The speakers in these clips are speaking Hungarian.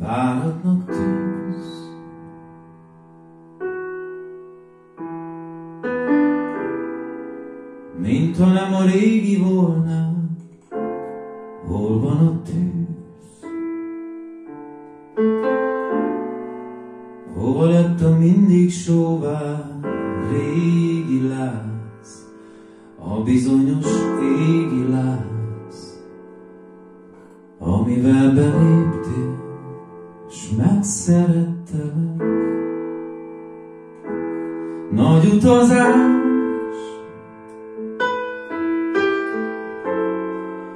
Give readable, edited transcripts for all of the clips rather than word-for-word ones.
fáradtnak tűnsz. Mintha nem a régi volna, hol van a tűz? Hova lett a mindig sóvár régi láz, a bizonyos égi láz, amivel beléptél, s megszerettelek. Nagy utazás,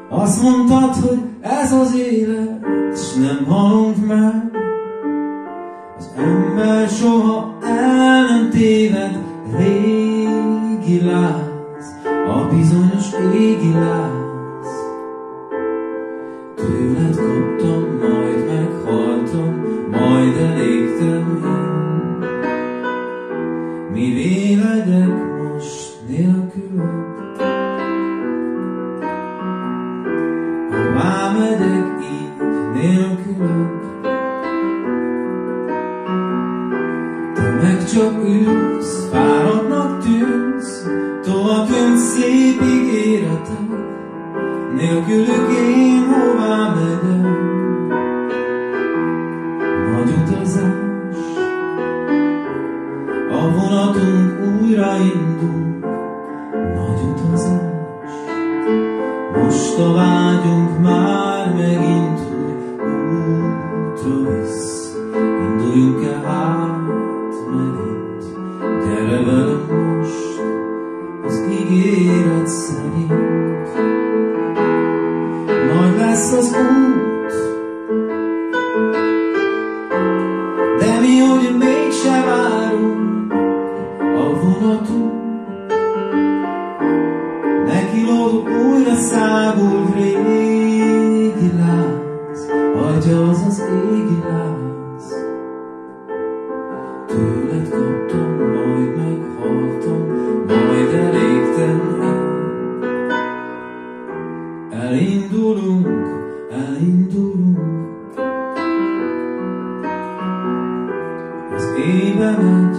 azt mondtad, hogy ez az élet, s nem halunk meg. Az ember soha el nem téved, régi láz, a bizonyos égi láz. Tőled kaptam, majd meghaltam, majd elégtem én. Mi véledek most nélküled? Hová megyek így nélküled? Te meg csak ülsz, fáradtnak tűnsz, tovább jön szép ígéretek, nélkülük én hová megyek? Nagy utazás, a vonatunk újraindul. Nagy utazás, most a vágyunk már megint útra visz. Induljunk el hát megint, gyere velem most az ígéret szerint. Nagy lesz az út, de mi úgy mégse várunk a vonatunk. Nekilódunk újra szágult régi láz, hagyja az az égi láz. Tőled kaptam, majd meghaltam, majd elégtem én. Elindulunk, elindulunk, az éjbe megy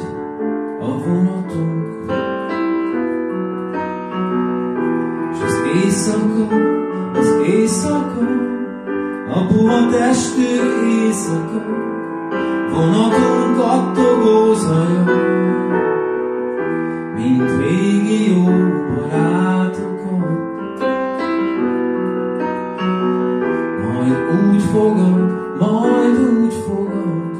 a vonatunk. Az éjszaka, a puha testű éjszaka, vonatunk kattogó zaja, mint régi jó barátokat. Majd úgy fogad, majd úgy fogad.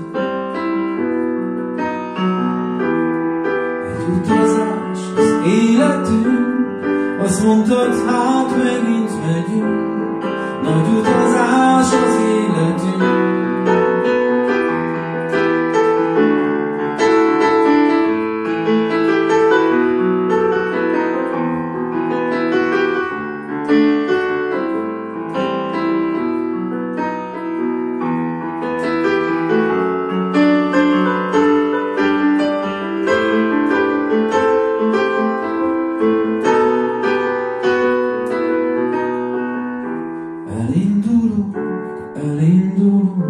Egy utazás az életünk, azt mondtad, hát megint megyünk. Nagy utazás az életünk. Elindulunk, elindulunk,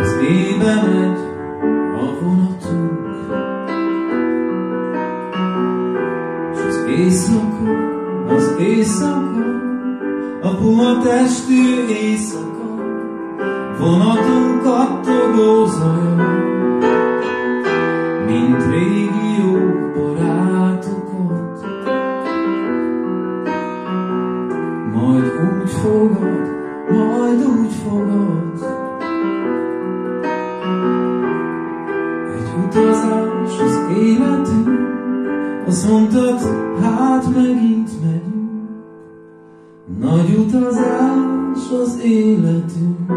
az éjbe megy a vonatunk. S az éjszaka, a puha testű éjszaka, vonatunk kattogó zaja, mint régi jó barátokat. Majd úgy fogad, majd úgy fogad. Egy utazás az életünk, azt mondtad, hát megint megyünk. Nagy utazás az életünk.